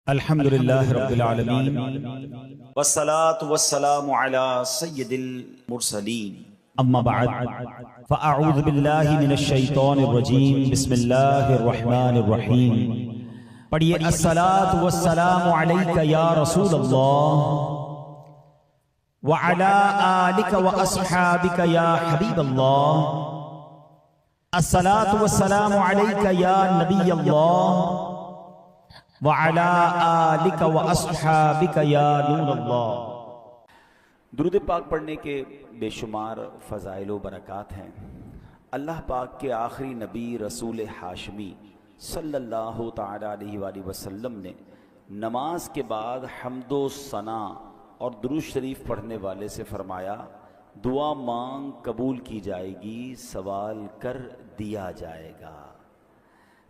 الحمدللہ رب العالمین والصلاة والسلام علی سید المرسلین اما بعد فاعوذ باللہ من الشیطان الرجیم بسم اللہ الرحمن الرحیم پڑھئے الصلاة والسلام علیک یا رسول اللہ وعلی آلک واصحابک یا حبیب اللہ الصلاة والسلام علیک یا نبی اللہ وعلی آلک واصحابک یا نور اللہ۔ درود پاک پڑھنے کے بے شمار فضائل و برکات ہیں۔ اللہ پاک کے آخری نبی رسول ہاشمی صلی اللہ تعالی علیہ وآلہ وسلم نے نماز کے بعد حمد و ثنا اور درود شریف پڑھنے والے سے فرمایا، دعا مانگ قبول کی جائے گی، سوال کر دیا جائے گا۔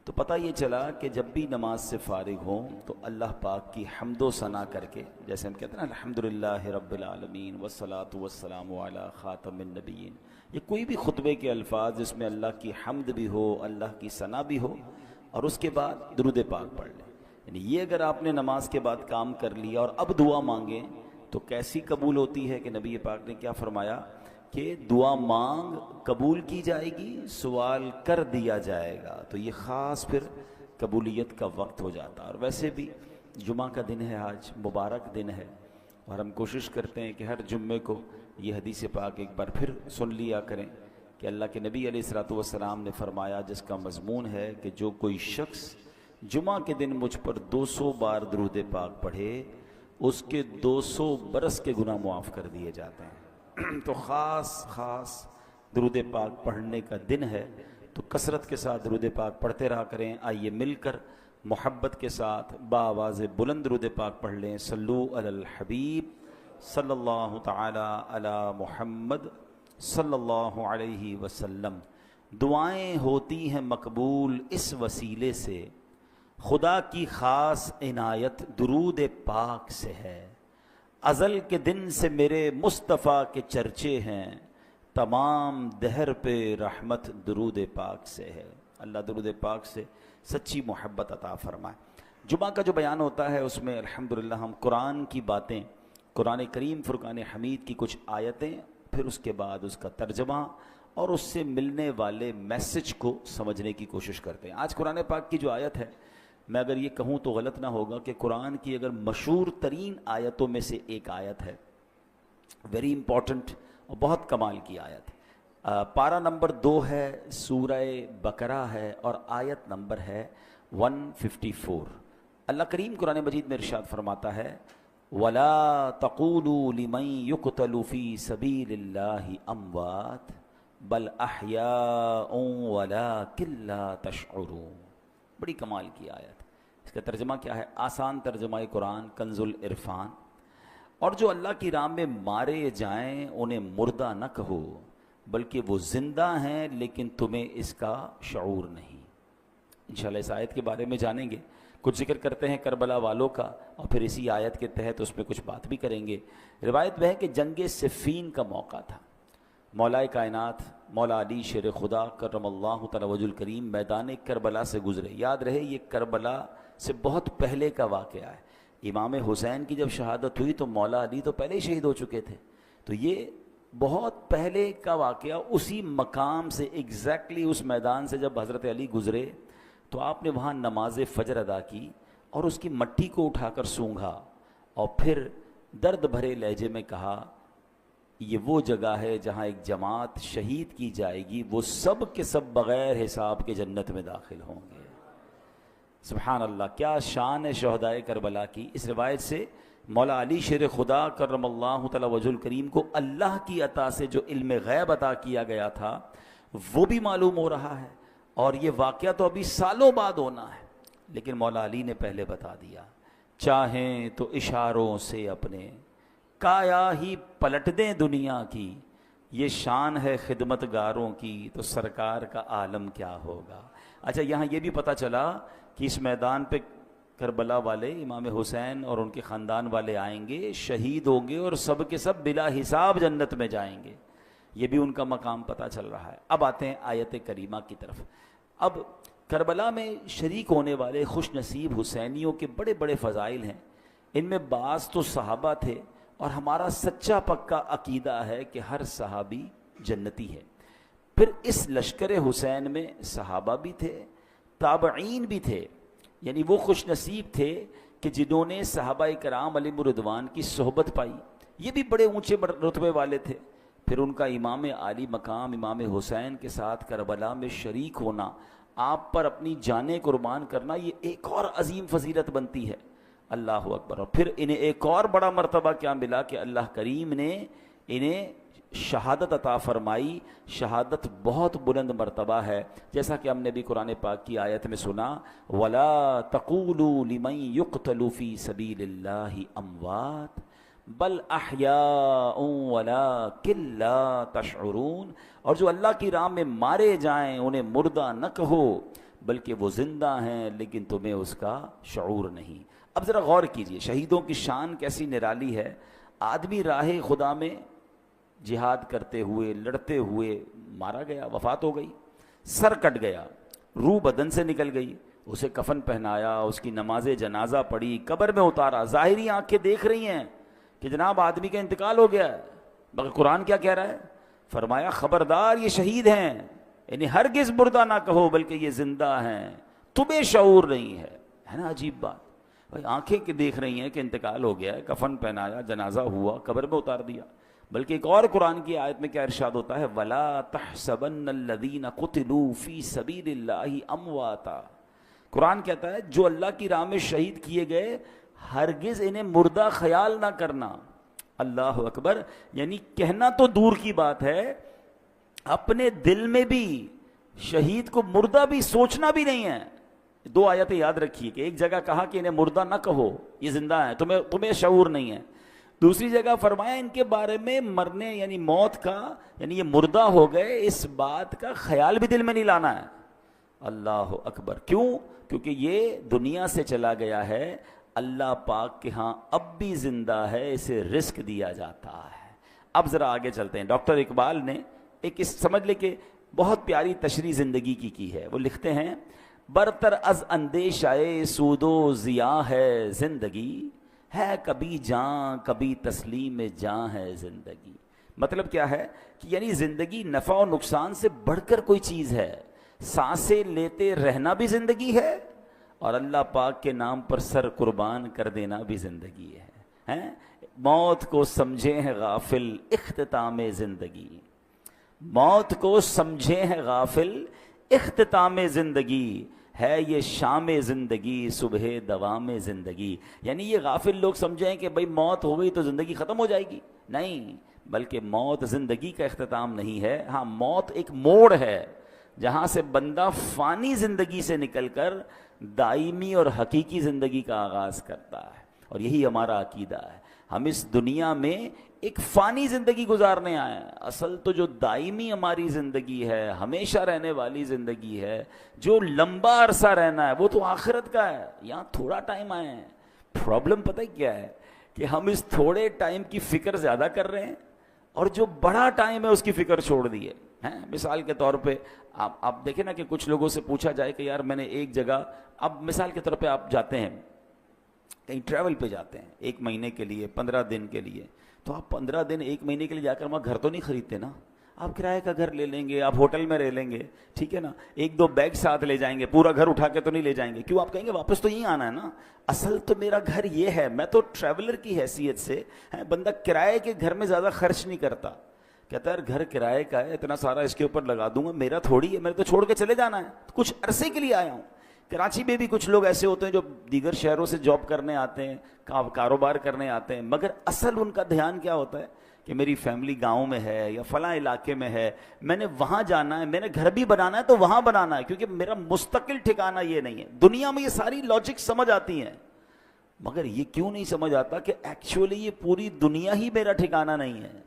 تو پتہ یہ چلا کہ جب بھی نماز سے فارغ ہوں تو اللہ پاک کی حمد و ثنا کر کے، جیسے ہم کہتے ہیں نا الحمدللہ رب العالمین والصلاة والسلام علی خاتم النبیین، یہ کوئی بھی خطبے کے الفاظ جس میں اللہ کی حمد بھی ہو، اللہ کی ثنا بھی ہو، اور اس کے بعد درود پاک پڑھ لیں، یعنی یہ اگر آپ نے نماز کے بعد کام کر لیا اور اب دعا مانگیں تو کیسی قبول ہوتی ہے کہ نبی پاک نے کیا فرمایا کہ دعا مانگ قبول کی جائے گی، سوال کر دیا جائے گا۔ تو یہ خاص پھر قبولیت کا وقت ہو جاتا ہے۔ اور ویسے بھی جمعہ کا دن ہے، آج مبارک دن ہے، اور ہم کوشش کرتے ہیں کہ ہر جمعے کو یہ حدیث پاک ایک بار پھر سن لیا کریں کہ اللہ کے نبی علیہ الصلوۃ والسلام نے فرمایا، جس کا مضمون ہے کہ جو کوئی شخص جمعہ کے دن مجھ پر 200 بار درود پاک پڑھے اس کے 200 برس کے گناہ معاف کر دیے جاتے ہیں۔ تو خاص درود پاک پڑھنے کا دن ہے، تو کثرت کے ساتھ درود پاک پڑھتے رہا کریں۔ آئیے مل کر محبت کے ساتھ بآواز بلند درود پاک پڑھ لیں۔ صلو علی الحبیب صلی اللہ تعالی علی محمد صلی اللہ علیہ وسلم۔ دعائیں ہوتی ہیں مقبول اس وسیلے سے، خدا کی خاص عنایت درود پاک سے ہے۔ ازل کے دن سے میرے مصطفیٰ کے چرچے ہیں، تمام دہر پہ رحمت درود پاک سے ہے۔ اللہ درود پاک سے سچی محبت عطا فرمائے۔ جمعہ کا جو بیان ہوتا ہے اس میں الحمدللہ ہم قرآن کی باتیں، قرآن کریم فرقان حمید کی کچھ آیتیں، پھر اس کے بعد اس کا ترجمہ اور اس سے ملنے والے میسج کو سمجھنے کی کوشش کرتے ہیں۔ آج قرآن پاک کی جو آیت ہے، میں اگر یہ کہوں تو غلط نہ ہوگا کہ قرآن کی اگر مشہور ترین آیتوں میں سے ایک آیت ہے، ویری امپورٹنٹ اور بہت کمال کی آیت ہے۔ پارہ نمبر 2 ہے، سورہ بقرہ ہے، اور آیت نمبر ہے 154۔ اللہ کریم قرآن مجید میں ارشاد فرماتا ہے، وَلَا تَقُولُوا لِمَن يُقْتَلُ فِي سَبِيلِ اللَّهِ أَمْوَاتٌ بَلْ أَحْيَاءٌ وَلَٰكِن لَّا تَشْعُرُونَ۔ بڑی کمال کی آیت۔ اس کا ترجمہ کیا ہے؟ آسان ترجمہ قرآن کنز العرفان۔ اور جو اللہ کی راہ میں مارے جائیں انہیں مردہ نہ کہو، بلکہ وہ زندہ ہیں لیکن تمہیں اس کا شعور نہیں۔ انشاءاللہ اس آیت کے بارے میں جانیں گے، کچھ ذکر کرتے ہیں کربلا والوں کا، اور پھر اسی آیت کے تحت اس میں کچھ بات بھی کریں گے۔ روایت میں ہے کہ جنگ صفین کا موقع تھا، مولا کائنات مولا علی شیر خدا کرم اللہ تعالی وجہ الکریم میدان کربلا سے گزرے۔ یاد رہے یہ کربلا سے بہت پہلے کا واقعہ ہے۔ امام حسین کی جب شہادت ہوئی تو مولا علی تو پہلے ہی شہید ہو چکے تھے، تو یہ بہت پہلے کا واقعہ۔ اسی مقام سے ایگزیکٹلی اس میدان سے جب حضرت علی گزرے تو آپ نے وہاں نماز فجر ادا کی اور اس کی مٹی کو اٹھا کر سونگھا، اور پھر درد بھرے لہجے میں کہا، یہ وہ جگہ ہے جہاں ایک جماعت شہید کی جائے گی، وہ سب کے سب بغیر حساب کے جنت میں داخل ہوں گے۔ سبحان اللہ، کیا شان ہے شہدائے کربلا کی۔ اس روایت سے مولا علی شیر خدا کرم اللہ تعالی وجہ الکریم کو اللہ کی عطا سے جو علم غیب عطا کیا گیا تھا وہ بھی معلوم ہو رہا ہے، اور یہ واقعہ تو ابھی سالوں بعد ہونا ہے، لیکن مولا علی نے پہلے بتا دیا۔ چاہیں تو اشاروں سے اپنے کایا ہی پلٹ دیں دنیا کی، یہ شان ہے خدمت گاروں کی، تو سرکار کا عالم کیا ہوگا۔ اچھا، یہاں یہ بھی پتہ چلا کہ اس میدان پہ کربلا والے امام حسین اور ان کے خاندان والے آئیں گے، شہید ہوں گے، اور سب کے سب بلا حساب جنت میں جائیں گے۔ یہ بھی ان کا مقام پتہ چل رہا ہے۔ اب آتے ہیں آیت کریمہ کی طرف۔ اب کربلا میں شریک ہونے والے خوش نصیب حسینیوں کے بڑے بڑے فضائل ہیں. ان میں بعض تو صحابہ تھے، اور ہمارا سچا پکا عقیدہ ہے کہ ہر صحابی جنتی ہے. پھر اس لشکر حسین میں صحابہ بھی تھے، تابعین بھی تھے، یعنی وہ خوش نصیب تھے کہ جنہوں نے صحابہ کرام علیہم رضوان کی صحبت پائی. یہ بھی بڑے اونچے رتبے والے تھے. پھر ان کا امام عالی مقام امام حسین کے ساتھ کربلا میں شریک ہونا، آپ پر اپنی جانیں قربان کرنا، یہ ایک اور عظیم فضیلت بنتی ہے. اللہ اکبر. اور پھر انہیں ایک اور بڑا مرتبہ کیا ملا کہ اللہ کریم نے انہیں شہادت عطا فرمائی. شہادت بہت بلند مرتبہ ہے، جیسا کہ ہم نے بھی قرآن پاک کی آیت میں سنا، وَلَا تَقُولُوا لِمَن يُقْتَلُ فِي سَبِيلِ اللَّهِ أَمْوَاتٌ بل احیاء ولکن لا تشعرون. اور جو اللہ کی راہ میں مارے جائیں انہیں مردہ نہ کہو، بلکہ وہ زندہ ہیں لیکن تمہیں اس کا شعور نہیں. اب ذرا غور کیجئے، شہیدوں کی شان کیسی نرالی ہے. آدمی راہ خدا میں جہاد کرتے ہوئے لڑتے ہوئے مارا گیا، وفات ہو گئی، سر کٹ گیا، روح بدن سے نکل گئی، اسے کفن پہنایا، اس کی نماز جنازہ پڑھی، قبر میں اتارا، ظاہری آنکھیں دیکھ رہی ہیں کہ جناب آدمی کا انتقال ہو گیا ہے، مگر قرآن کیا کہہ رہا ہے؟ فرمایا خبردار یہ شہید ہیں، یعنی ہرگز مردہ نہ کہو بلکہ یہ زندہ ہیں، تمہیں شعور نہیں ہے. ہے نا عجیب بات؟ بھائی آنکھیں کہ دیکھ رہی ہیں کہ انتقال ہو گیا ہے، کفن پہنایا، جنازہ ہوا، قبر میں اتار دیا. بلکہ ایک اور قرآن کی آیت میں کیا ارشاد ہوتا ہے؟ وَلَا تَحْسَبَنَّ الَّذِينَ قُتِلُوا فِي سَبِيلِ اللَّهِ أَمْوَاتًا. قرآن کہتا ہے جو اللہ کی راہ میں شہید کیے گئے ہرگز انہیں مردہ خیال نہ کرنا. اللہ اکبر. یعنی کہنا تو دور کی بات ہے، اپنے دل میں بھی شہید کو مردہ بھی سوچنا بھی نہیں ہے. دو آیتیں یاد رکھیے کہ ایک جگہ کہا کہ انہیں مردہ نہ کہو، یہ زندہ ہیں، تمہیں شعور نہیں ہے. دوسری جگہ فرمایا ان کے بارے میں مرنے یعنی موت کا، یعنی یہ مردہ ہو گئے، اس بات کا خیال بھی دل میں نہیں لانا ہے. اللہ اکبر. کیوں؟ کیونکہ یہ دنیا سے چلا گیا ہے، اللہ پاک کے ہاں اب بھی زندہ ہے، اسے رزق دیا جاتا ہے. اب ذرا آگے چلتے ہیں. ڈاکٹر اقبال نے ایک سمجھ لے کہ بہت پیاری تشریح زندگی کی ہے. وہ لکھتے ہیں برتر از اندیشہ سود و ضیاء ہے زندگی، ہے کبھی جاں کبھی تسلیم جاں ہے زندگی. مطلب کیا ہے کہ یعنی زندگی نفع و نقصان سے بڑھ کر کوئی چیز ہے. سانسیں لیتے رہنا بھی زندگی ہے، اور اللہ پاک کے نام پر سر قربان کر دینا بھی زندگی ہے. موت کو سمجھے ہیں غافل اختتام زندگی، موت کو سمجھے ہیں غافل اختتام زندگی، ہے یہ شام زندگی صبح دوام زندگی. یعنی یہ غافل لوگ سمجھیں کہ بھئی موت ہو گئی تو زندگی ختم ہو جائے گی. نہیں، بلکہ موت زندگی کا اختتام نہیں ہے. ہاں، موت ایک موڑ ہے جہاں سے بندہ فانی زندگی سے نکل کر دائمی اور حقیقی زندگی کا آغاز کرتا ہے. اور یہی ہمارا عقیدہ ہے. ہم اس دنیا میں ایک فانی زندگی گزارنے آئے ہیں. اصل تو جو دائمی ہماری زندگی ہے، ہمیشہ رہنے والی زندگی ہے، جو لمبا عرصہ رہنا ہے، وہ تو آخرت کا ہے. یہاں تھوڑا ٹائم آئے ہیں. پرابلم پتہ کیا ہے کہ ہم اس تھوڑے ٹائم کی فکر زیادہ کر رہے ہیں، اور جو بڑا ٹائم ہے اس کی فکر چھوڑ دی ہے. مثال کے طور پہ آپ دیکھیں نا کہ کچھ لوگوں سے پوچھا جائے کہ یار میں نے ایک جگہ، اب مثال کے طور پہ آپ جاتے ہیں کہیں ٹریول پہ جاتے ہیں 1 مہینے کے لیے، 15 دن کے لیے، تو آپ 15 دن 1 مہینے کے لیے جا کر وہاں گھر تو نہیں خریدتے نا. آپ کرائے کا گھر لے لیں گے، آپ ہوٹل میں رہ لیں گے، ٹھیک ہے نا. 1-2 بیگ ساتھ لے جائیں گے، پورا گھر اٹھا کے تو نہیں لے جائیں گے. کیوں؟ آپ کہیں گے واپس تو یہیں آنا ہے نا. اصل تو میرا گھر یہ ہے، میں تو ٹریولر کی حیثیت سے بندہ کرائے کے گھر میں زیادہ خرچ نہیں کرتا. کہتا ہے یار گھر کرائے کا ہے، اتنا سارا اس کے اوپر لگا دوں گا، میرا تھوڑی ہے، میرے تو چھوڑ کے چلے جانا ہے، کچھ عرصے کے لیے آیا ہوں. کراچی میں بھی کچھ لوگ ایسے ہوتے ہیں جو دیگر شہروں سے جاب کرنے آتے ہیں، کاروبار کرنے آتے ہیں، مگر اصل ان کا دھیان کیا ہوتا ہے کہ میری فیملی گاؤں میں ہے یا فلاں علاقے میں ہے، میں نے وہاں جانا ہے، میں نے گھر بھی بنانا ہے تو وہاں بنانا ہے، کیونکہ میرا مستقل ٹھکانہ یہ نہیں ہے. دنیا میں یہ ساری لاجک سمجھ آتی ہیں، مگر یہ کیوں نہیں سمجھ آتا کہ ایکچولی یہ پوری دنیا ہی میرا ٹھکانہ نہیں ہے.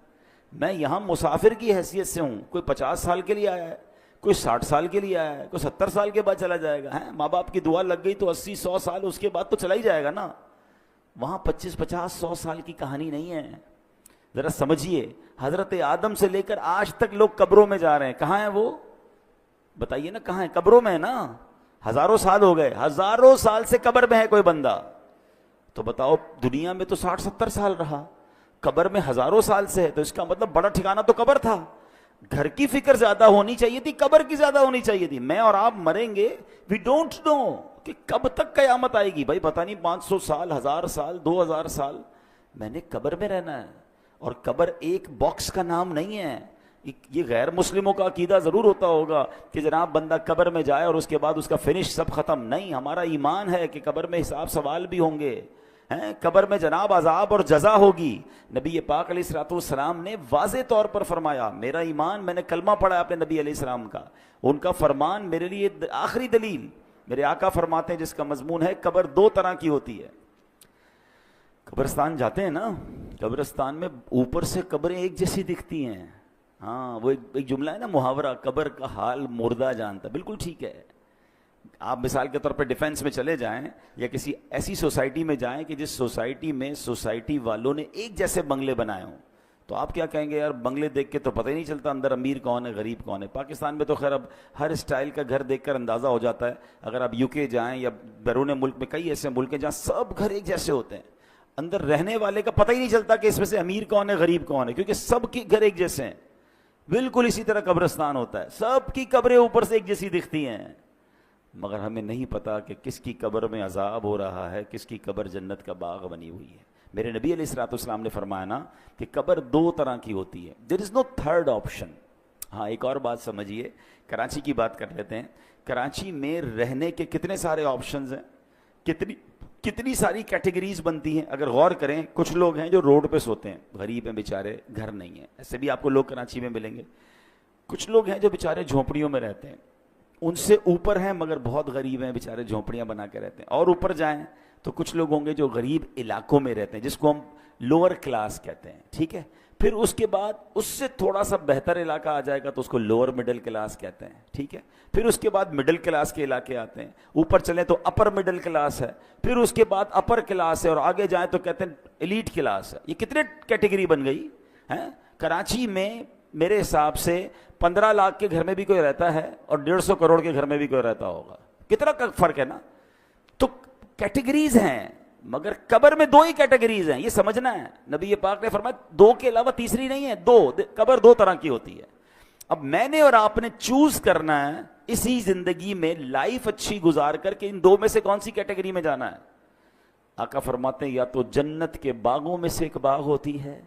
میں یہاں مسافر کی حیثیت سے ہوں. کوئی 50 سال کے لیے آیا ہے، کوئی 60 سال کے لیے آیا ہے، کوئی 70 سال کے بعد چلا جائے گا. ماں باپ کی دعا لگ گئی تو 80-100 سال اس کے بعد تو چلا ہی جائے گا نا. وہاں 25-50-100 سال کی کہانی نہیں ہے. ذرا سمجھیے، حضرت آدم سے لے کر آج تک لوگ قبروں میں جا رہے ہیں. کہاں ہیں وہ؟ بتائیے نا، کہاں ہیں؟ قبروں میں ہے نا. ہزاروں سال ہو گئے، ہزاروں سال سے قبر میں ہے کوئی بندہ، تو بتاؤ دنیا میں تو 60-70 سال رہا، قبر میں ہزاروں سال سے ہے، تو اس کا مطلب بڑا ٹھکانہ تو قبر تھا. گھر کی فکر زیادہ ہونی چاہیے تھی، قبر کی زیادہ ہونی چاہیے تھی. میں اور آپ مریں گے، وی ڈونٹ نو کہ کب تک قیامت آئے گی. بھائی پتہ نہیں 500 سال، 1000 سال، 2000 سال میں نے قبر میں رہنا ہے. اور قبر ایک باکس کا نام نہیں ہے. یہ غیر مسلموں کا عقیدہ ضرور ہوتا ہوگا کہ جناب بندہ قبر میں جائے اور اس کے بعد اس کا فنش سب ختم. نہیں، ہمارا ایمان ہے کہ قبر میں حساب سوال بھی ہوں گے، قبر میں جناب عذاب اور جزا ہوگی. نبی پاک علیہ الصلوۃ والسلام نے واضح طور پر فرمایا، میرا ایمان، میں نے کلمہ پڑھا اپنے نبی علیہ السلام کا، ان کا فرمان میرے لیے آخری دلیل. میرے آقا فرماتے ہیں جس کا مضمون ہے قبر 2 طرح کی ہوتی ہے. قبرستان جاتے ہیں نا، قبرستان میں اوپر سے قبریں ایک جیسی دکھتی ہیں. ہاں، وہ ایک جملہ ہے نا محاورہ، قبر کا حال مردہ جانتا. بالکل ٹھیک ہے. آپ مثال کے طور پہ ڈیفینس میں چلے جائیں یا کسی ایسی سوسائٹی میں جائیں کہ جس سوسائٹی میں سوسائٹی والوں نے ایک جیسے بنگلے بنائے ہوں، تو آپ کیا کہیں گے؟ یار بنگلے دیکھ کے تو پتہ ہی نہیں چلتا اندر امیر کون ہے غریب کون ہے. پاکستان میں تو خیر اب ہر اسٹائل کا گھر دیکھ کر اندازہ ہو جاتا ہے. اگر آپ یو کے جائیں یا بیرون ملک میں کئی ایسے ملک ہیں جہاں سب گھر ایک جیسے ہوتے ہیں، اندر رہنے والے کا پتہ ہی نہیں چلتا کہ اس میں سے امیر کون ہے غریب کون ہے، کیونکہ سب کے گھر ایک جیسے ہیں. بالکل اسی طرح قبرستان ہوتا ہے، سب کی قبریں اوپر سے ایک جیسی دکھتی ہیں، مگر ہمیں نہیں پتا کہ کس کی قبر میں عذاب ہو رہا ہے، کس کی قبر جنت کا باغ بنی ہوئی ہے. میرے نبی علیہ الصلوۃ والسلام نے فرمایا نا کہ قبر 2 طرح کی ہوتی ہے. دیر از نو تھرڈ آپشن. ہاں، ایک اور بات سمجھیے، کراچی کی بات کر لیتے ہیں. کراچی میں رہنے کے کتنے سارے آپشنز ہیں، کتنی ساری کیٹیگریز بنتی ہیں. اگر غور کریں، کچھ لوگ ہیں جو روڈ پہ سوتے ہیں، غریب ہیں بیچارے، گھر نہیں ہیں. ایسے بھی آپ کو لوگ کراچی میں ملیں گے. کچھ لوگ ہیں جو بیچارے جھونپڑیوں میں رہتے ہیں، ان سے اوپر ہیں مگر بہت غریب ہیں، بیچارے جھونپڑیاں بنا کے رہتے ہیں. اور اوپر جائیں تو کچھ لوگ ہوں گے جو غریب علاقوں میں رہتے ہیں، جس کو ہم لوور کلاس کہتے ہیں. ٹھیک ہے. پھر اس کے بعد اس سے تھوڑا سا بہتر علاقہ آ جائے گا تو اس کو لوور مڈل کلاس کہتے ہیں. ٹھیک ہے. پھر اس کے بعد مڈل کلاس کے علاقے آتے ہیں. اوپر چلیں تو اپر مڈل کلاس ہے. پھر اس کے بعد اپر کلاس ہے، اور آگے جائیں تو کہتے ہیں ایلیٹ کلاس ہے. یہ کتنے کیٹیگری بن گئی ہیں. کراچی میں میرے حساب سے 15 لاکھ کے گھر میں بھی کوئی رہتا ہے اور 150 کروڑ کے گھر میں بھی کوئی رہتا ہوگا. کتنا فرق ہے نا. تو کیٹیگریز ہیں، مگر قبر میں 2 ہی کیٹیگریز ہیں، یہ سمجھنا ہے. نبی پاک نے فرمایا 2 کے علاوہ تیسری نہیں ہے. 2 قبر 2 طرح کی ہوتی ہے. اب میں نے اور آپ نے چوز کرنا ہے اسی زندگی میں لائف اچھی گزار کر کے ان 2 میں سے کون سی کیٹیگری میں جانا ہے. آقا فرماتے ہیں یا تو جنت کے باغوں میں سے ایک باغ ہوتی ہے،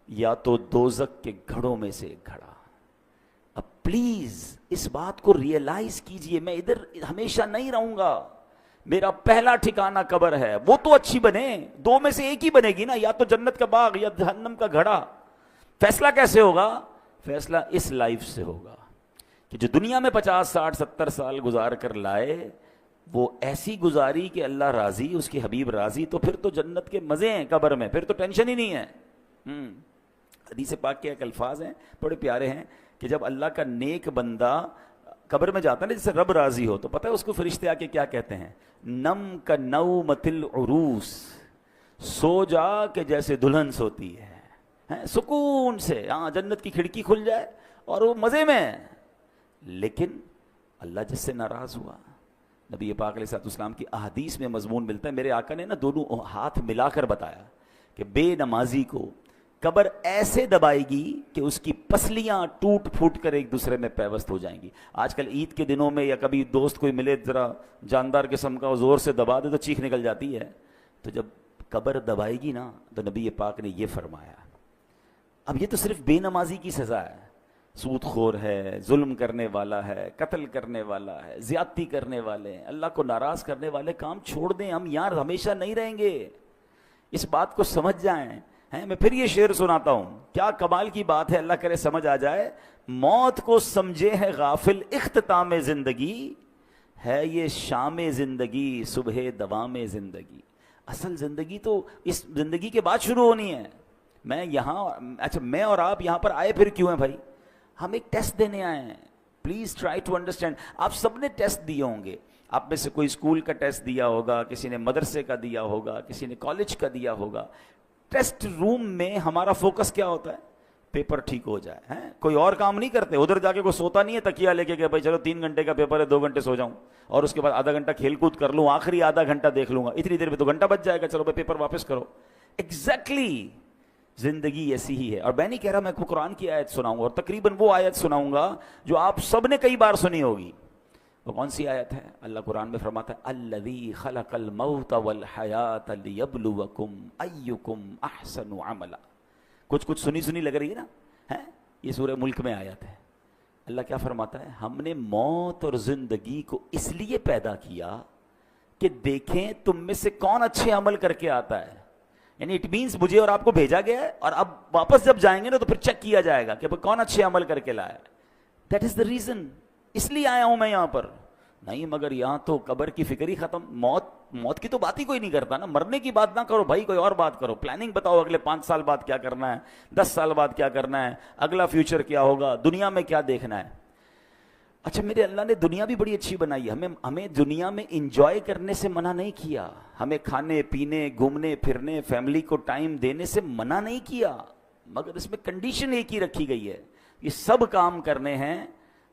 یا تو دوزخ کے گھڑوں میں سے ایک گھڑا. اب پلیز اس بات کو ریئلائز کیجئے، میں ادھر ہمیشہ نہیں رہوں گا. میرا پہلا ٹھکانہ قبر ہے، وہ تو اچھی بنے، 2 میں سے ایک ہی بنے گی نا، یا تو جنت کا باغ یا جہنم کا گھڑا. فیصلہ کیسے ہوگا؟ فیصلہ اس لائف سے ہوگا کہ جو دنیا میں 50 60 70 سال گزار کر لائے، وہ ایسی گزاری کہ اللہ راضی، اس کے حبیب راضی، تو پھر تو جنت کے مزے ہیں قبر میں، پھر تو ٹینشن ہی نہیں ہے. حدیث پاک کے ایک الفاظ ہیں بڑے پیارے ہیں کہ جب اللہ کا نیک بندہ قبر میں جاتا ہے نا، جیسے رب راضی ہو، تو پتہ ہے اس کو فرشتے آ کے کیا کہتے ہیں؟ نم کا نومۃ العروس، سو جا کہ جیسے دلہن سوتی ہے، سکون سے. ہاں، جنت کی کھڑکی کھل جائے اور وہ مزے میں. لیکن اللہ جس سے ناراض ہوا، نبی پاک علیہ السلام کی احادیث میں مضمون ملتا ہے. میرے آقا نے نا دونوں ہاتھ ملا کر بتایا کہ بے نمازی کو قبر ایسے دبائے گی کہ اس کی پسلیاں ٹوٹ پھوٹ کر ایک دوسرے میں پیوست ہو جائیں گی. آج کل عید کے دنوں میں یا کبھی دوست کوئی ملے ذرا جاندار قسم کا، زور سے دبا دے تو چیخ نکل جاتی ہے. تو جب قبر دبائے گی نا تو نبی پاک نے یہ فرمایا. اب یہ تو صرف بے نمازی کی سزا ہے. سود خور ہے، ظلم کرنے والا ہے، قتل کرنے والا ہے، زیادتی کرنے والے ہیں، اللہ کو ناراض کرنے والے کام چھوڑ دیں. ہم یار ہمیشہ نہیں رہیں گے، اس بات کو سمجھ جائیں. میں پھر یہ شعر سناتا ہوں، کیا کمال کی بات ہے، اللہ کرے سمجھ آ جائے. موت کو سمجھے ہے غافل اختتام زندگی، ہے یہ شام زندگی صبح دوام زندگی. اصل زندگی تو اس زندگی کے بعد شروع ہونی ہے. میں اور آپ یہاں پر آئے پھر کیوں ہیں بھائی؟ ہم ایک ٹیسٹ دینے آئے ہیں. Please try to understand. آپ سب نے ٹیسٹ دیے ہوں گے. آپ میں سے کوئی اسکول کا ٹیسٹ دیا ہوگا، کسی نے مدرسے کا دیا ہوگا، کسی نے کالج کا دیا ہوگا. ٹیسٹ روم میں ہمارا فوکس کیا ہوتا ہے؟ پیپر ٹھیک ہو جائے ہیں. کوئی اور کام نہیں کرتے, ادھر جا کے کوئی سوتا نہیں ہے تکیہ لے کے کہ بھائی چلو 3 گھنٹے کا پیپر ہے 2 گھنٹے سو جاؤں اور اس کے بعد آدھا گھنٹہ کھیل کود کر لوں, آخری آدھا گھنٹہ دیکھ لوں گا, اتنی دیر میں 2 گھنٹہ بچ جائے گا, چلو بھائی پیپر واپس کرو. ایگزیکٹلی زندگی ایسی ہی ہے. اور میں نہیں کہہ رہا میں کو قرآن کی آیت سناؤں گا, اور تقریباً وہ آیت سناؤں گا جو آپ سب نے کئی بار سنی ہوگی. وہ کون سی آیت ہے؟ اللہ قرآن میں فرماتا ہے الذی خلق الموت والحیات لیبلوکم ایکم احسن عملا. کچھ سنی لگ رہی ہے نا, یہ سورہ ملک میں آیت ہے. اللہ کیا فرماتا ہے؟ ہم نے موت اور زندگی کو اس لیے پیدا کیا کہ دیکھیں تم میں سے کون اچھے عمل کر کے آتا ہے. یعنی اٹ مینس مجھے اور آپ کو بھیجا گیا ہے, اور اب واپس جب جائیں گے نا تو پھر چیک کیا جائے گا کہ کون اچھے عمل کر کے لایا. دیٹ از دا ریزن, اس لیے آیا ہوں میں یہاں پر. نہیں مگر یہاں تو قبر کی فکر ہی ختم, موت کی تو بات ہی کوئی نہیں کرتا نا. مرنے کی بات نہ کرو بھائی, کوئی اور بات کرو. پلاننگ بتاؤ اگلے 5 سال بعد کیا کرنا ہے, 10 سال بعد کیا کرنا ہے, اگلا فیوچر کیا ہوگا, دنیا میں کیا دیکھنا ہے. اچھا میرے اللہ نے دنیا بھی بڑی اچھی بنائی ہے, ہمیں دنیا میں انجوائے کرنے سے منع نہیں کیا, ہمیں کھانے پینے گھومنے پھرنے فیملی کو ٹائم دینے سے منع نہیں کیا, مگر اس میں کنڈیشن ایک ہی رکھی گئی ہے, یہ سب کام کرنے ہیں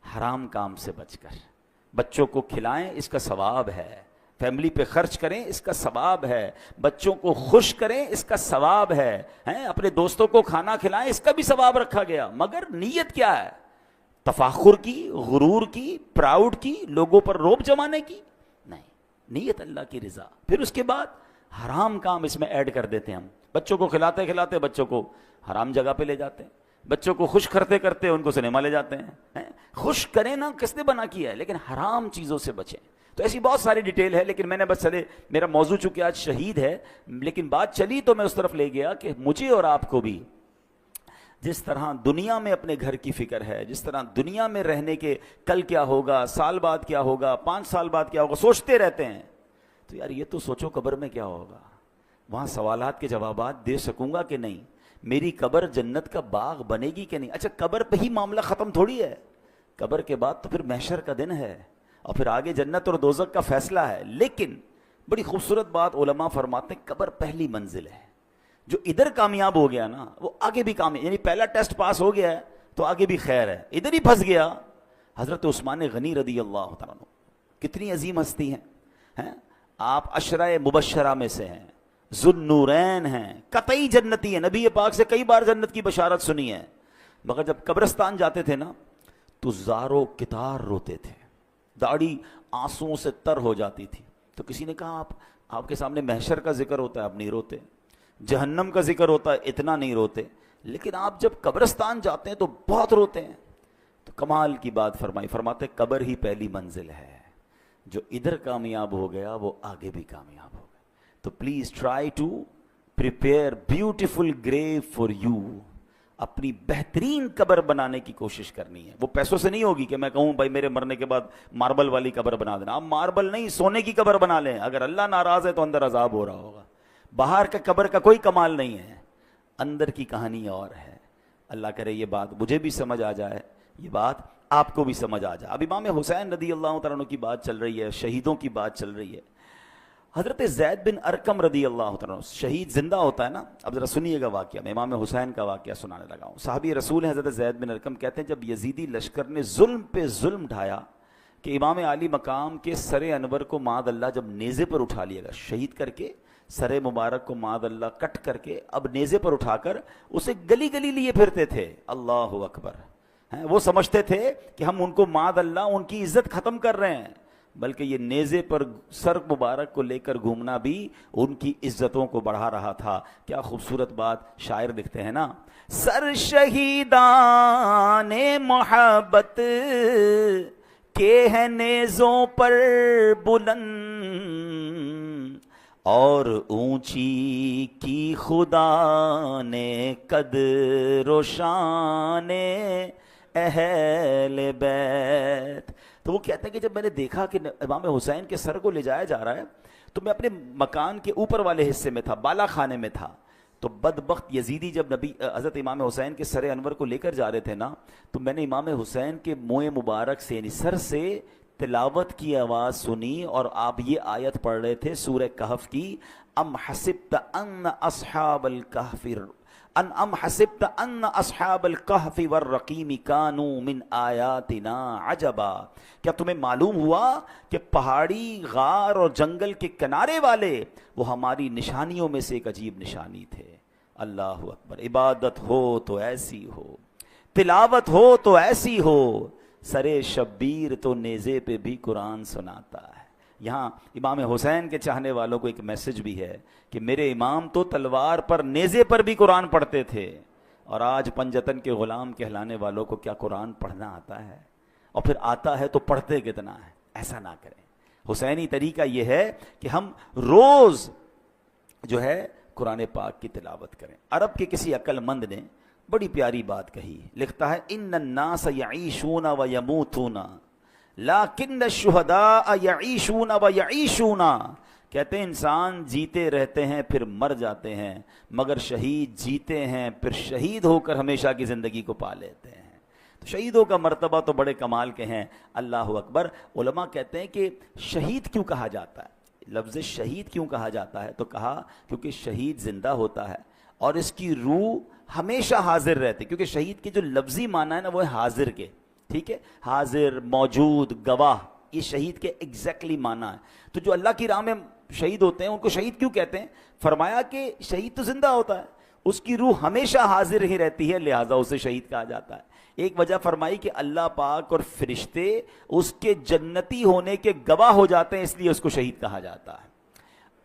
حرام کام سے بچ کر. بچوں کو کھلائیں اس کا ثواب ہے, فیملی پہ خرچ کریں اس کا ثواب ہے, بچوں کو خوش کریں اس کا ثواب ہے, اپنے دوستوں کو کھانا کھلائیں اس کا بھی ثواب رکھا گیا. مگر نیت کیا ہے؟ تفاخر کی, غرور کی, پراؤڈ کی, لوگوں پر روب جمانے کی نہیں. نیت اللہ کی رضا. پھر اس کے بعد حرام کام اس میں ایڈ کر دیتے ہیں ہم. بچوں کو کھلاتے کھلاتے بچوں کو حرام جگہ پہ لے جاتے ہیں, بچوں کو خوش کرتے کرتے ان کو سنیما لے جاتے ہیں. خوش کریں نا, کس نے بنا کیا ہے, لیکن حرام چیزوں سے بچیں. تو ایسی بہت ساری ڈیٹیل ہے, لیکن میں نے بس چلے, میرا موضوع چونکہ آج شہید ہے, لیکن بات چلی تو میں اس طرف لے گیا کہ مجھے اور آپ کو بھی جس طرح دنیا میں اپنے گھر کی فکر ہے, جس طرح دنیا میں رہنے کے کل کیا ہوگا, سال بعد کیا ہوگا, 5 سال بعد کیا ہوگا, سوچتے رہتے ہیں. تو یار یہ تو سوچو قبر میں کیا ہوگا, وہاں سوالات کے جوابات دے سکوں گا کہ نہیں, میری قبر جنت کا باغ بنے گی کہ نہیں. اچھا قبر پہ ہی معاملہ ختم تھوڑی ہے, قبر کے بعد تو پھر محشر کا دن ہے, اور پھر آگے جنت اور دوزخ کا فیصلہ ہے. لیکن بڑی خوبصورت بات علماء فرماتے ہیں, قبر پہلی منزل ہے. جو ادھر کامیاب ہو گیا نا وہ آگے بھی کامیاب, یعنی پہلا ٹیسٹ پاس ہو گیا ہے تو آگے بھی خیر ہے. ادھر ہی پھنس گیا. حضرت عثمان غنی رضی اللہ تعالیٰ عنہ کتنی عظیم ہستی ہیں, آپ عشرہ مبشرہ میں سے ہیں, ذوالنورین ہیں, قطعی جنتی ہیں, نبی پاک سے کئی بار جنت کی بشارت سنی ہے. مگر جب قبرستان جاتے تھے نا تو زارو کتار روتے تھے, داڑھی آنسوؤں سے تر ہو جاتی تھی. تو کسی نے کہا آپ کے سامنے محشر کا ذکر ہوتا ہے, آپ نہیں روتے, جہنم کا ذکر ہوتا ہے اتنا نہیں روتے, لیکن آپ جب قبرستان جاتے ہیں تو بہت روتے ہیں. تو کمال کی بات فرمائی, فرماتے قبر ہی پہلی منزل ہے, جو ادھر کامیاب ہو گیا وہ آگے بھی کامیاب ہو گیا. تو please try to prepare beautiful grave for you. اپنی بہترین قبر بنانے کی کوشش کرنی ہے. وہ پیسوں سے نہیں ہوگی کہ میں کہوں بھائی میرے مرنے کے بعد ماربل والی قبر بنا دینا. آپ ماربل نہیں, سونے کی قبر بنا لیں. اگر اللہ ناراض ہے تو اندر عذاب ہو رہا ہوگا. باہر کا قبر کا کوئی کمال نہیں ہے, اندر کی کہانی اور ہے. اللہ کرے یہ بات مجھے بھی سمجھ آ جائے, یہ بات آپ کو بھی سمجھ آ جائے. اب امام حسین رضی اللہ تعالیٰ عنہ کی بات چل رہی ہے, شہیدوں کی بات چل رہی ہے. حضرت زید بن ارقم رضی اللہ تعالیٰ عنہ, شہید زندہ ہوتا ہے نا. اب ذرا سنیے گا واقعہ, میں امام حسین کا واقعہ سنانے لگا ہوں. صحابی رسول ہیں حضرت زید بن ارقم, کہتے ہیں جب یزیدی لشکر نے ظلم پہ ظلم ڈھایا کہ امام عالی مقام کے سر انور کو معاذ اللہ جب نیزے پر اٹھا لیا گیا, شہید کر کے سر مبارک کو معاذ اللہ کٹ کر کے اب نیزے پر اٹھا کر اسے گلی گلی لیے پھرتے تھے. اللہ اکبر. وہ سمجھتے تھے کہ ہم ان کو معاذ اللہ ان کی عزت ختم کر رہے ہیں, بلکہ یہ نیزے پر سر مبارک کو لے کر گھومنا بھی ان کی عزتوں کو بڑھا رہا تھا. کیا خوبصورت بات شاعر لکھتے ہیں نا, سر شہیدان محبت کے ہیں نیزوں پر بلند, اور اونچی کی خدا نے قدر و شان اہل بیت. تو وہ کہتے ہیں کہ جب میں نے دیکھا کہ امام حسین کے سر کو لے جایا جا رہا ہے تو میں اپنے مکان کے اوپر والے حصے میں تھا, بالا خانے میں تھا. تو بدبخت یزیدی جب نبی حضرت امام حسین کے سر انور کو لے کر جا رہے تھے نا, تو میں نے امام حسین کے منہ مبارک سے یعنی سر سے تلاوت کی آواز سنی اور آپ یہ آیت پڑھ رہے تھے سورہ کہف کی، ام حسبت ان اصحاب الکہف ام حسبت ان اصحاب الکہف والرقیم کانوا من آیاتنا عجبا، کیا تمہیں معلوم ہوا کہ پہاڑی، غار اور جنگل کے کنارے والے وہ ہماری نشانیوں میں سے ایک عجیب نشانی تھے۔ اللہ اکبر۔ عبادت ہو تو ایسی ہو، تلاوت ہو تو ایسی ہو، سرے شبیر تو نیزے پہ بھی قرآن سناتا ہے۔ یہاں امام حسین کے چاہنے والوں کو ایک میسج بھی ہے کہ میرے امام تو تلوار پر، نیزے پر بھی قرآن پڑھتے تھے، اور آج پنجتن کے غلام کہلانے والوں کو کیا قرآن پڑھنا آتا ہے؟ اور پھر آتا ہے تو پڑھتے کتنا ہے؟ ایسا نہ کریں۔ حسینی طریقہ یہ ہے کہ ہم روز جو ہے قرآن پاک کی تلاوت کریں۔ عرب کے کسی عقل مند نے بڑی پیاری بات کہی، لکھتا ہے ان الناس یعیشون و یموتون لیکن الشہداء یعیشون و یعیشون، کہتے ہیں انسان جیتے رہتے ہیں پھر مر جاتے ہیں، مگر شہید جیتے ہیں پھر شہید ہو کر ہمیشہ کی زندگی کو پا لیتے ہیں۔ تو شہیدوں کا مرتبہ تو بڑے کمال کے ہیں۔ اللہ اکبر۔ علماء کہتے ہیں کہ شہید کیوں کہا جاتا ہے، لفظ شہید کیوں کہا جاتا ہے، تو کہا کیونکہ شہید زندہ ہوتا ہے اور اس کی روح ہمیشہ حاضر رہتی، کیونکہ شہید کے جو لفظی معنی ہے نا وہ ہے حاضر کے، ٹھیک ہے، حاضر، موجود، گواہ، یہ شہید کے ایگزیکٹلی معنی ہے۔ تو جو اللہ کی راہ میں شہید ہوتے ہیں ان کو شہید کیوں کہتے ہیں؟ فرمایا کہ شہید تو زندہ ہوتا ہے، اس کی روح ہمیشہ حاضر ہی رہتی ہے، لہٰذا اسے شہید کہا جاتا ہے۔ ایک وجہ فرمائی کہ اللہ پاک اور فرشتے اس کے جنتی ہونے کے گواہ ہو جاتے ہیں، اس لیے اس کو شہید کہا جاتا ہے۔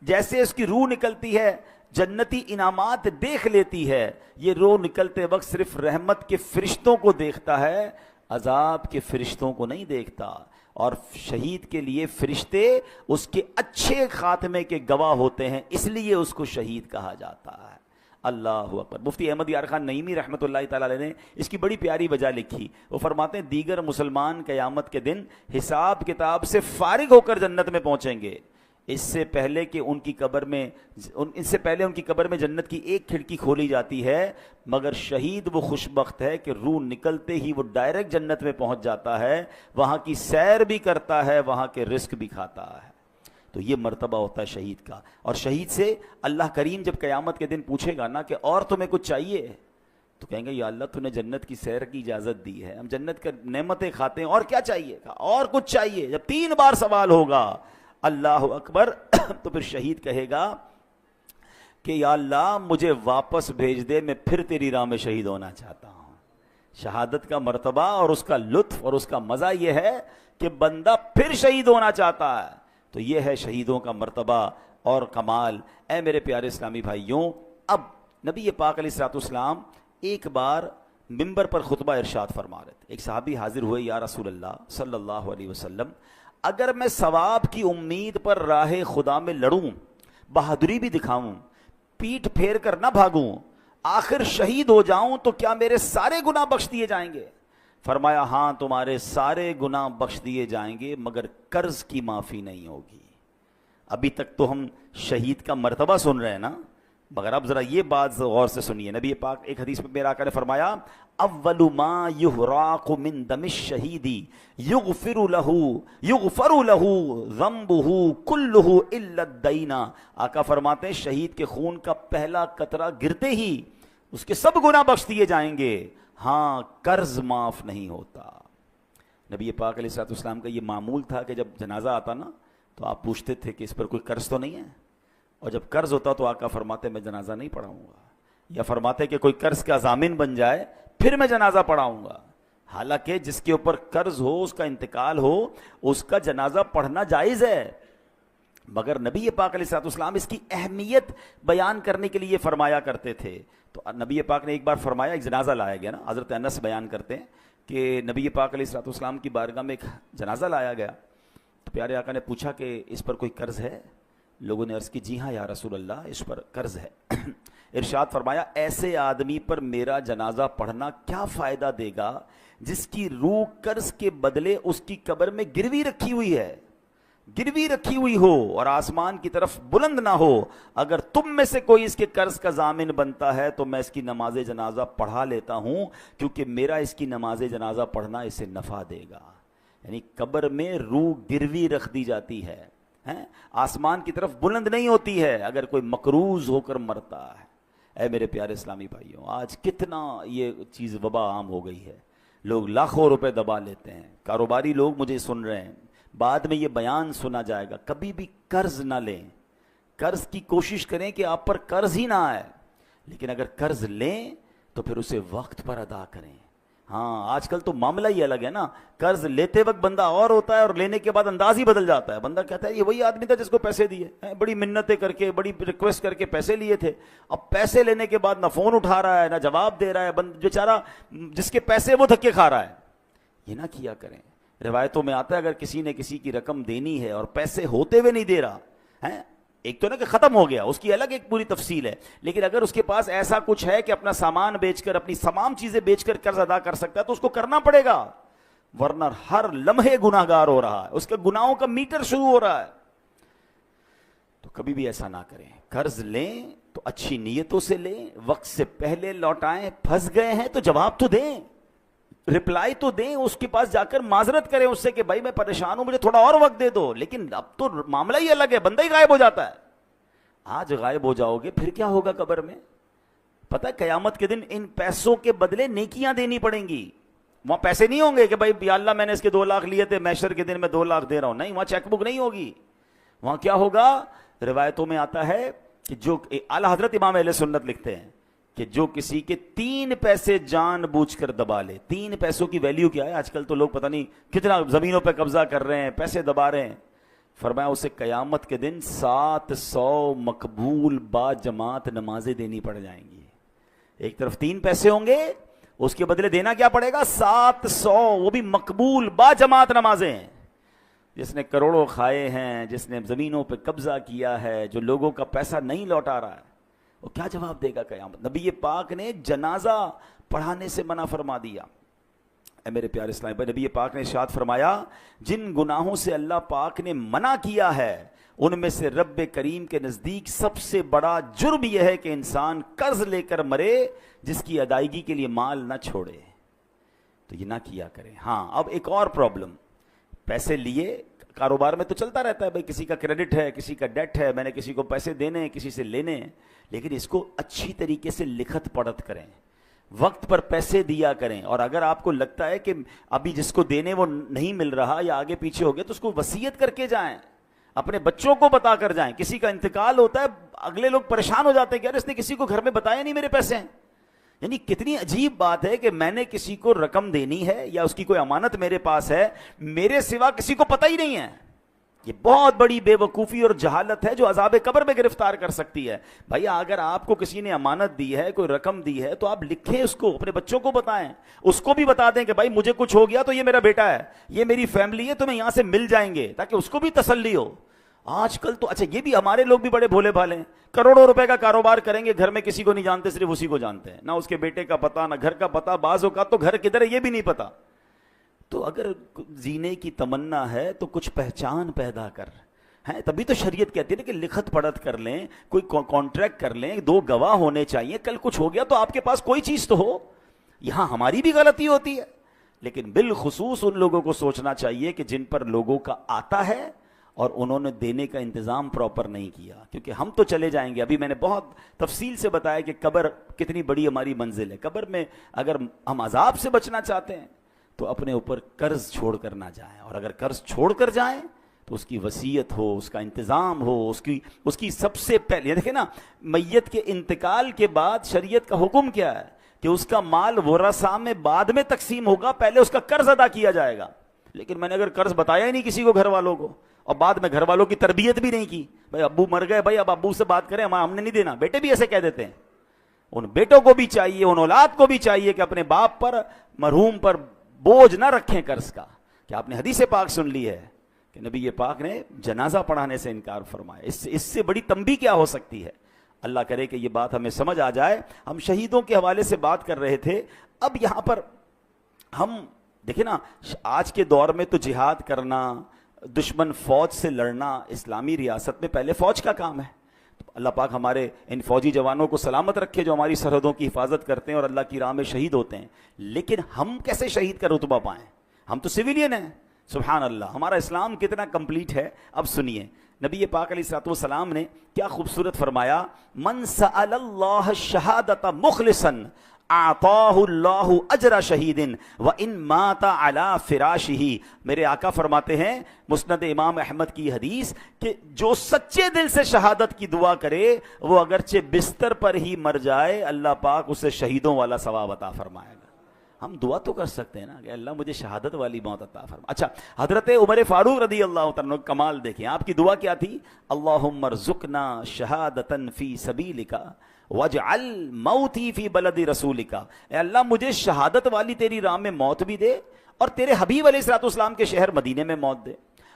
جیسے اس کی روح نکلتی ہے، جنتی انعامات دیکھ لیتی ہے، یہ روح نکلتے وقت صرف رحمت کے فرشتوں کو دیکھتا ہے، عذاب کے فرشتوں کو نہیں دیکھتا، اور شہید کے لیے فرشتے اس کے اچھے خاتمے کے گواہ ہوتے ہیں، اس لیے اس کو شہید کہا جاتا ہے۔ اللہ اکبر۔ مفتی احمد یار خان نعیمی رحمۃ اللہ تعالی علیہ نے اس کی بڑی پیاری وجہ لکھی، وہ فرماتے ہیں دیگر مسلمان قیامت کے دن حساب کتاب سے فارغ ہو کر جنت میں پہنچیں گے، اس سے پہلے ان کی قبر میں جنت کی ایک کھڑکی کھولی جاتی ہے، مگر شہید وہ خوش بخت ہے کہ روح نکلتے ہی وہ ڈائریکٹ جنت میں پہنچ جاتا ہے، وہاں کی سیر بھی کرتا ہے، وہاں کے رزق بھی کھاتا ہے۔ تو یہ مرتبہ ہوتا ہے شہید کا۔ اور شہید سے اللہ کریم جب قیامت کے دن پوچھے گا نا کہ اور تمہیں کچھ چاہیے، تو کہیں گے یا اللہ تو نے جنت کی سیر کی اجازت دی ہے، ہم جنت کے نعمتیں کھاتے ہیں، اور کیا چاہیے؟ اور کچھ چاہیے۔ جب 3 بار سوال ہوگا اللہ اکبر تو پھر شہید کہے گا کہ یا اللہ مجھے واپس بھیج دے، میں پھر تیری راہ میں شہید ہونا چاہتا ہوں۔ شہادت کا مرتبہ اور اس کا لطف اور اس کا مزہ یہ ہے کہ بندہ پھر شہید ہونا چاہتا ہے۔ تو یہ ہے شہیدوں کا مرتبہ اور کمال۔ اے میرے پیارے اسلامی بھائیوں، اب نبی پاک علیہ الصلوۃ والسلام ایک بار ممبر پر خطبہ ارشاد فرما رہے تھے۔ ایک صحابی حاضر ہوئے، یا رسول اللہ صلی اللہ علیہ وسلم، اگر میں ثواب کی امید پر راہ خدا میں لڑوں، بہادری بھی دکھاؤں، پیٹھ پھیر کر نہ بھاگوں، آخر شہید ہو جاؤں تو کیا میرے سارے گناہ بخش دیے جائیں گے؟ فرمایا ہاں تمہارے سارے گناہ بخش دیے جائیں گے، مگر قرض کی معافی نہیں ہوگی۔ ابھی تک تو ہم شہید کا مرتبہ سن رہے ہیں نا، مگر اب ذرا یہ بات غور سے سنیے۔ نبی پاک ایک حدیث میں میرا آقا نے فرمایا اول ما یحراق من دم الشہید یغفر له ذنبه كله الا الدین۔ آقا فرماتے ہیں شہید کے خون کا پہلا قطرہ گرتے ہی اس کے سب گناہ بخش دیے جائیں گے، ہاں قرض معاف نہیں ہوتا۔ نبی پاک علیہ الصلوۃ والسلام کا یہ معمول تھا کہ جب جنازہ آتا نا تو آپ پوچھتے تھے کہ اس پر کوئی قرض تو نہیں ہے، اور جب قرض ہوتا تو آقا فرماتے میں جنازہ نہیں پڑھاؤں گا، یا فرماتے کہ کوئی قرض کا ضامن بن جائے پھر میں جنازہ پڑھاؤں گا۔ حالانکہ جس کے اوپر قرض ہو، اس کا انتقال ہو، اس کا جنازہ پڑھنا جائز ہے، مگر نبی پاک علیہ الصلوۃ والسلام اس کی اہمیت بیان کرنے کے لیے فرمایا کرتے تھے۔ تو نبی پاک نے ایک بار فرمایا، ایک جنازہ لایا گیا نا، حضرت انس بیان کرتے ہیں کہ نبی پاک علیہ الصلوۃ والسلام کی بارگاہ میں ایک جنازہ لایا گیا، تو پیارے آقا نے پوچھا کہ اس پر کوئی قرض ہے؟ لوگوں نے عرض کی جی ہاں یا رسول اللہ اس پر قرض ہے۔ ارشاد فرمایا ایسے آدمی پر میرا جنازہ پڑھنا کیا فائدہ دے گا جس کی روح قرض کے بدلے اس کی قبر میں گروی رکھی ہوئی ہے، گروی رکھی ہوئی ہو اور آسمان کی طرف بلند نہ ہو۔ اگر تم میں سے کوئی اس کے قرض کا ضامن بنتا ہے تو میں اس کی نماز جنازہ پڑھا لیتا ہوں، کیونکہ میرا اس کی نماز جنازہ پڑھنا اسے نفع دے گا۔ یعنی قبر میں روح گروی رکھ دی جاتی ہے، آسمان کی طرف بلند نہیں ہوتی ہے اگر کوئی مقروض ہو کر مرتا ہے۔ اے میرے پیارے اسلامی بھائیوں، آج کتنا یہ چیز وبا عام ہو گئی ہے، لوگ لاکھوں روپے دبا لیتے ہیں۔ کاروباری لوگ مجھے سن رہے ہیں، بعد میں یہ بیان سنا جائے گا، کبھی بھی قرض نہ لیں، قرض کی کوشش کریں کہ آپ پر قرض ہی نہ آئے، لیکن اگر قرض لیں تو پھر اسے وقت پر ادا کریں۔ ہاں آج کل تو معاملہ ہی الگ ہے نا، قرض لیتے وقت بندہ اور ہوتا ہے اور لینے کے بعد انداز ہی بدل جاتا ہے۔ بندہ کہتا ہے یہ وہی آدمی تھا جس کو پیسے دیے، بڑی منتیں کر کے بڑی ریکویسٹ کر کے پیسے لیے تھے، اب پیسے لینے کے بعد نہ فون اٹھا رہا ہے نہ جواب دے رہا ہے، بیچارہ جس کے پیسے وہ دھکے کھا رہا ہے۔ یہ نہ کیا کریں۔ روایتوں میں آتا ہے اگر کسی نے کسی کی رقم دینی ہے اور پیسے ہوتے ہوئے نہیں دے رہا ہے، ایک تو نا کہ ختم ہو گیا، اس کی الگ ایک پوری تفصیل ہے، لیکن اگر اس کے پاس ایسا کچھ ہے کہ اپنا سامان بیچ کر اپنی تمام چیزیں بیچ کر قرض ادا کر سکتا ہے تو اس کو کرنا پڑے گا، ورنہ ہر لمحے گناہ گار ہو رہا ہے، اس کے گناہوں کا میٹر شروع ہو رہا ہے۔ تو کبھی بھی ایسا نہ کریں، قرض لیں تو اچھی نیتوں سے لیں، وقت سے پہلے لوٹائیں، پھنس گئے ہیں تو جواب تو دیں، رپلائی تو دیں، اس کے پاس جا کر معذرت کریں اس سے کہ بھائی میں پریشان ہوں، مجھے تھوڑا اور وقت دے دو، لیکن اب تو معاملہ ہی الگ ہے، بندہ ہی غائب ہو جاتا ہے۔ آج غائب ہو جاؤ گے پھر کیا ہوگا قبر میں؟ پتہ ہے قیامت کے دن ان پیسوں کے بدلے نیکیاں دینی پڑیں گی۔ وہاں پیسے نہیں ہوں گے کہ بھائی یا اللہ میں نے اس کے 2 لاکھ لیے تھے، محشر کے دن میں 2 لاکھ دے رہا ہوں، نہیں، وہاں چیک بک نہیں ہوگی۔ وہاں کیا ہوگا؟ روایتوں میں آتا ہے کہ جو اعلیٰ حضرت امام اہل سنت لکھتے ہیں کہ جو کسی کے 3 پیسے جان بوجھ کر دبا لے، 3 پیسوں کی ویلیو کیا ہے؟ آج کل تو لوگ پتہ نہیں کتنا زمینوں پہ قبضہ کر رہے ہیں، پیسے دبا رہے ہیں۔ فرمایا اسے قیامت کے دن 700 مقبول با جماعت نمازیں دینی پڑ جائیں گی۔ ایک طرف 3 پیسے ہوں گے، اس کے بدلے دینا کیا پڑے گا؟ 700، وہ بھی مقبول با جماعت نمازیں۔ جس نے کروڑوں کھائے ہیں، جس نے زمینوں پہ قبضہ کیا ہے، جو لوگوں کا پیسہ نہیں لوٹا رہا ہے، وہ کیا جواب دے گا قیامت؟ نبی پاک نے جنازہ پڑھانے سے منع فرما دیا۔ اے میرے پیارے اسلام بھائی، نبی پاک نے ارشاد فرمایا جن گناہوں سے اللہ پاک نے منع کیا ہے ان میں سے رب کریم کے نزدیک سب سے بڑا جرم یہ ہے کہ انسان قرض لے کر مرے جس کی ادائیگی کے لیے مال نہ چھوڑے۔ تو یہ نہ کیا کریں۔ ہاں اب ایک اور پرابلم، پیسے لیے کاروبار میں تو چلتا رہتا ہے، بھائی کسی کا کریڈٹ ہے، کسی کا ڈیٹ ہے، میں نے کسی کو پیسے دینے ہیں، کسی سے لینے ہیں، لیکن اس کو اچھی طریقے سے لکھت پڑھت کریں، وقت پر پیسے دیا کریں، اور اگر آپ کو لگتا ہے کہ ابھی جس کو دینے وہ نہیں مل رہا یا آگے پیچھے ہو گیا تو اس کو وصیت کر کے جائیں، اپنے بچوں کو بتا کر جائیں۔ کسی کا انتقال ہوتا ہے، اگلے لوگ پریشان ہو جاتے ہیں کہ یار اس نے کسی کو گھر میں بتایا نہیں میرے پیسے ہیں۔ یعنی کتنی عجیب بات ہے کہ میں نے کسی کو رقم دینی ہے یا اس کی کوئی امانت میرے پاس ہے، میرے سوا کسی کو پتہ ہی نہیں ہے۔ یہ بہت بڑی بے وقوفی اور جہالت ہے جو عذاب قبر میں گرفتار کر سکتی ہے۔ بھائی اگر آپ کو کسی نے امانت دی ہے، کوئی رقم دی ہے، تو آپ لکھیں اس کو، اپنے بچوں کو بتائیں، اس کو بھی بتا دیں کہ بھائی مجھے کچھ ہو گیا تو یہ میرا بیٹا ہے، یہ میری فیملی ہے، تمہیں یہاں سے مل جائیں گے، تاکہ اس کو بھی تسلی ہو۔ آج کل تو اچھا یہ بھی ہمارے لوگ بھی بڑے بھولے بھالے ہیں، کروڑوں روپے کا کاروبار کریں گے، گھر میں کسی کو نہیں جانتے، صرف اسی کو جانتے ہیں، نہ اس کے بیٹے کا پتہ نہ گھر کا پتہ، بعض اوقات تو گھر کدھر ہے یہ بھی نہیں پتا۔ تو اگر جینے کی تمنا ہے تو کچھ پہچان پیدا کر ہیں، تبھی تو شریعت کہتی ہے کہ لکھت پڑھت کر لیں، کوئی کانٹریکٹ کر لیں، 2 گواہ ہونے چاہیے، کل کچھ ہو گیا تو آپ کے پاس کوئی چیز تو ہو۔ یہاں ہماری بھی غلطی ہوتی ہے، لیکن بالخصوص ان لوگوں کو سوچنا چاہیے کہ جن پر لوگوں کا آتا ہے اور انہوں نے دینے کا انتظام پراپر نہیں کیا، کیونکہ ہم تو چلے جائیں گے۔ ابھی میں نے بہت تفصیل سے بتایا کہ قبر کتنی بڑی ہماری منزل ہے۔ قبر میں اگر ہم عذاب سے بچنا چاہتے ہیں تو اپنے اوپر قرض چھوڑ کر نہ جائیں، اور اگر قرض چھوڑ کر جائیں تو اس کی وصیت ہو، اس کا انتظام ہو، اس کی سب سے پہلے دیکھیں نا، میت کے انتقال کے بعد شریعت کا حکم کیا ہے کہ اس کا مال ورثاء میں بعد میں تقسیم ہوگا، پہلے اس کا قرض ادا کیا جائے گا۔ لیکن میں نے اگر قرض بتایا ہی نہیں کسی کو، گھر والوں کو، اور بعد میں گھر والوں کی تربیت بھی نہیں کی، بھائی ابو مر گئے، بھائی اب ابو سے بات کریں، ہم نے نہیں دینا، بیٹے بھی ایسے کہہ دیتے ہیں۔ ان بیٹوں کو بھی چاہیے، ان اولاد کو بھی چاہیے کہ اپنے باپ پر، مرحوم پر بوجھ نہ رکھیں قرض کا۔ کہ آپ نے حدیث پاک سن لی ہے کہ نبی پاک نے جنازہ پڑھانے سے انکار فرمایا، اس سے بڑی تنبیہ کیا ہو سکتی ہے؟ اللہ کرے کہ یہ بات ہمیں سمجھ آ جائے۔ ہم شہیدوں کے حوالے سے بات کر رہے تھے، اب یہاں پر ہم دیکھیں نا، آج کے دور میں تو جہاد کرنا، دشمن فوج سے لڑنا اسلامی ریاست میں پہلے فوج کا کام ہے۔ تو اللہ پاک ہمارے ان فوجی جوانوں کو سلامت رکھے جو ہماری سرحدوں کی حفاظت کرتے ہیں اور اللہ کی راہ میں شہید ہوتے ہیں، لیکن ہم کیسے شہید کا رتبہ پائیں؟ ہم تو سویلین ہیں، سبحان اللہ، ہمارا اسلام کتنا کمپلیٹ ہے. اب سنیے نبی پاک علیہ الصلوۃ والسلام نے کیا خوبصورت فرمایا، من سأل اللہ الشہادۃ مخلصا اعطاہ اللہ اجر شہید وان مات علی فراشہ. میرے آقا فرماتے ہیں مسند امام احمد کی حدیث کہ جو سچے دل سے شہادت کی دعا کرے وہ اگرچہ بستر پر ہی مر جائے اللہ پاک اسے شہیدوں والا ثواب عطا فرمائے گا. ہم دعا تو کر سکتے ہیں نا کہ اللہ مجھے شہادت والی موت عطا فرما. اچھا حضرت عمر فاروق رضی اللہ تعالیٰ عنہ کمال دیکھیں، آپ کی دعا کیا تھی، اللہم ارزقنا شہادتا فی سبیلک واجعل موتی فی بلد رسولک. اے اللہ مجھے شہادت والی تیری راہ میں موت بھی دے اور تیرے حبیب علیہ الصلوۃ والسلام کے شہر مدینے میں موت دے.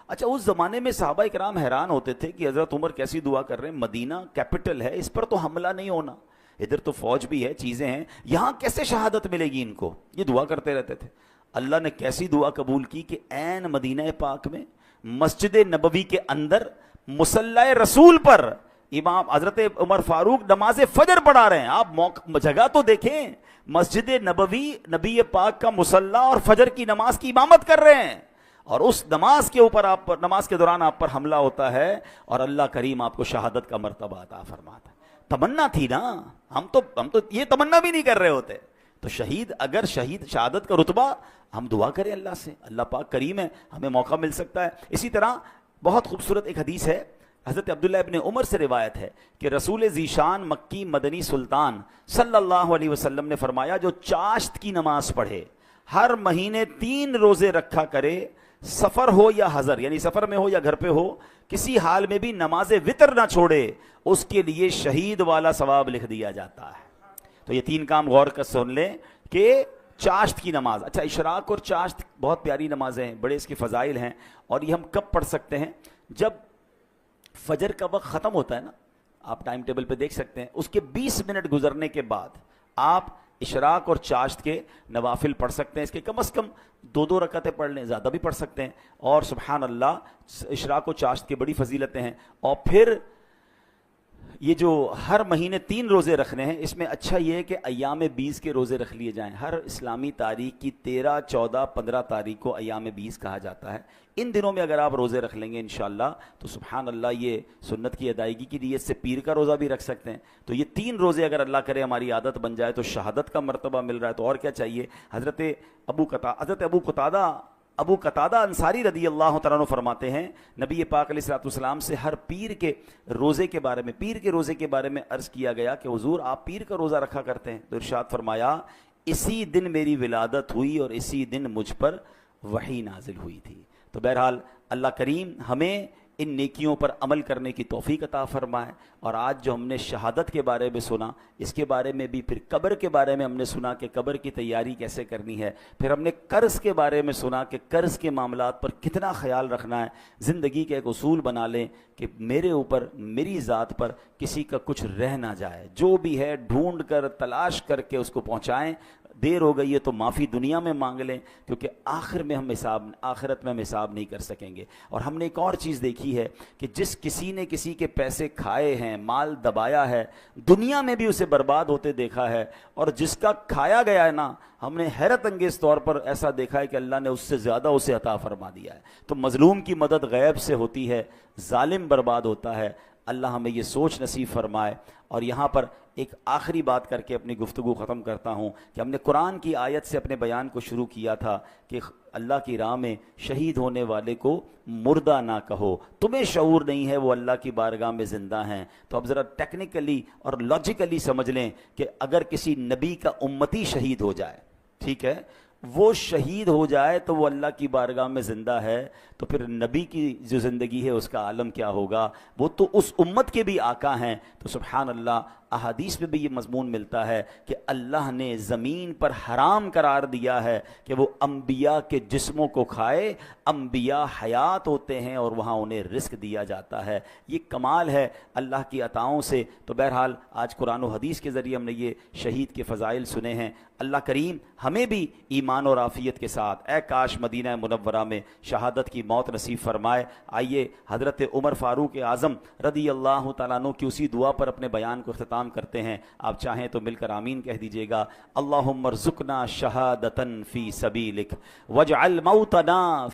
اچھا اس زمانے میں صحابہ کرام حیران ہوتے تھے کہ حضرت عمر کیسی دعا کر رہے ہیں، مدینہ کیپٹل ہے، اس پر تو حملہ نہیں ہونا، ادھر تو فوج بھی ہے، چیزیں ہیں، یہاں کیسے شہادت ملے گی ان کو. یہ دعا کرتے رہتے تھے. اللہ نے کیسی دعا قبول کی کہ عین مدینہ پاک میں مسجد نبوی کے اندر مصلی رسول پر امام حضرت عمر فاروق نماز فجر پڑھا رہے ہیں. آپ جگہ تو دیکھیں، مسجد نبوی، نبی پاک کا مصلی اور فجر کی نماز کی امامت کر رہے ہیں، اور اس نماز کے اوپر آپ پر، نماز کے دوران آپ پر حملہ ہوتا ہے اور اللہ کریم آپ کو شہادت کا مرتبہ عطا فرماتا ہے. تمنا تھی نا، ہم تو یہ تمنا بھی نہیں کر رہے ہوتے. تو شہید، اگر شہادت کا رتبہ، ہم دعا کریں اللہ سے، اللہ پاک کریم ہے، ہمیں موقع مل سکتا ہے. اسی طرح بہت خوبصورت ایک حدیث ہے، حضرت عبداللہ ابن عمر سے روایت ہے کہ رسول ذیشان مکی مدنی سلطان صلی اللہ علیہ وسلم نے فرمایا جو چاشت کی نماز پڑھے، ہر مہینے 3 روزے رکھا کرے، سفر ہو یا حضر، یعنی سفر میں ہو یا گھر پہ ہو، کسی حال میں بھی نماز وطر نہ چھوڑے، اس کے لیے شہید والا ثواب لکھ دیا جاتا ہے. تو یہ 3 کام غور کر سن لیں کہ چاشت کی نماز. اچھا اشراق اور چاشت بہت پیاری نمازیں ہیں، بڑے اس کے فضائل ہیں، اور یہ ہم کب پڑھ سکتے ہیں؟ جب فجر کا وقت ختم ہوتا ہے نا، آپ ٹائم ٹیبل پہ دیکھ سکتے ہیں، اس کے 20 منٹ گزرنے کے بعد آپ اشراق اور چاشت کے نوافل پڑھ سکتے ہیں. اس کے کم از کم 2 رکعتیں پڑھ لیں، زیادہ بھی پڑھ سکتے ہیں. اور سبحان اللہ اشراق و چاشت کی بڑی فضیلتیں ہیں. اور پھر یہ جو ہر مہینے 3 روزے رکھنے ہیں، اس میں اچھا یہ ہے کہ ایام 20 کے روزے رکھ لیے جائیں. ہر اسلامی تاریخ کی 13، 14، 15 تاریخ کو ایام 20 کہا جاتا ہے. ان دنوں میں اگر آپ روزے رکھ لیں گے انشاءاللہ تو سبحان اللہ یہ سنت کی ادائیگی کی نیت سے پیر کا روزہ بھی رکھ سکتے ہیں. تو یہ 3 روزے اگر اللہ کرے ہماری عادت بن جائے تو شہادت کا مرتبہ مل رہا ہے، تو اور کیا چاہیے. حضرت ابو قتادہ انصاری رضی اللہ تعالیٰ عنہ فرماتے ہیں نبی پاک علیہ الصلوۃ والسلام سے ہر پیر کے روزے کے بارے میں عرض کیا گیا کہ حضور آپ پیر کا روزہ رکھا کرتے ہیں، تو ارشاد فرمایا اسی دن میری ولادت ہوئی اور اسی دن مجھ پر وحی نازل ہوئی تھی. تو بہرحال اللہ کریم ہمیں ان نیکیوں پر عمل کرنے کی توفیق عطا فرمائے. اور آج جو ہم نے شہادت کے بارے میں سنا، اس کے بارے میں بھی، پھر قبر کے بارے میں ہم نے سنا کہ قبر کی تیاری کیسے کرنی ہے، پھر ہم نے قرض کے بارے میں سنا کہ قرض کے معاملات پر کتنا خیال رکھنا ہے. زندگی کا ایک اصول بنا لیں کہ میرے اوپر، میری ذات پر کسی کا کچھ رہ نہ جائے، جو بھی ہے ڈھونڈ کر تلاش کر کے اس کو پہنچائیں. دیر ہو گئی ہے تو معافی دنیا میں مانگ لیں، کیونکہ آخرت میں ہم حساب نہیں کر سکیں گے. اور ہم نے ایک اور چیز دیکھی ہے کہ جس کسی نے کسی کے پیسے کھائے ہیں، مال دبایا ہے، دنیا میں بھی اسے برباد ہوتے دیکھا ہے. اور جس کا کھایا گیا ہے نا، ہم نے حیرت انگیز طور پر ایسا دیکھا ہے کہ اللہ نے اس سے زیادہ اسے عطا فرما دیا ہے. تو مظلوم کی مدد غیب سے ہوتی ہے، ظالم برباد ہوتا ہے. اللہ ہمیں یہ سوچ نصیب فرمائے. اور یہاں پر ایک آخری بات کر کے اپنی گفتگو ختم کرتا ہوں کہ ہم نے قرآن کی آیت سے اپنے بیان کو شروع کیا تھا کہ اللہ کی راہ میں شہید ہونے والے کو مردہ نہ کہو، تمہیں شعور نہیں ہے وہ اللہ کی بارگاہ میں زندہ ہیں. تو اب ذرا ٹیکنیکلی اور لاجیکلی سمجھ لیں کہ اگر کسی نبی کا امتی شہید ہو جائے، ٹھیک ہے، وہ شہید ہو جائے تو وہ اللہ کی بارگاہ میں زندہ ہے، تو پھر نبی کی جو زندگی ہے اس کا عالم کیا ہوگا. وہ تو اس امت کے بھی آقا ہیں. تو سبحان اللہ احادیث میں بھی یہ مضمون ملتا ہے کہ اللہ نے زمین پر حرام قرار دیا ہے کہ وہ انبیاء کے جسموں کو کھائے. انبیاء حیات ہوتے ہیں اور وہاں انہیں رزق دیا جاتا ہے. یہ کمال ہے اللہ کی عطاؤں سے. تو بہرحال آج قرآن و حدیث کے ذریعے ہم نے یہ شہید کے فضائل سنے ہیں. اللہ کریم ہمیں بھی ایمان اور عافیت کے ساتھ اے کاش مدینہ منورہ میں شہادت کی موت نصیب فرمائے. آئیے حضرت عمر فاروق اعظم رضی اللہ تعالیٰ عنہ کی اسی دعا پر اپنے بیان کو اختتام کرتے ہیں. آپ چاہیں تو مل کر آمین کہہ دیجئے گا. اللہم ارزقنا شہادتاً فی سبیلک واجعل موتنا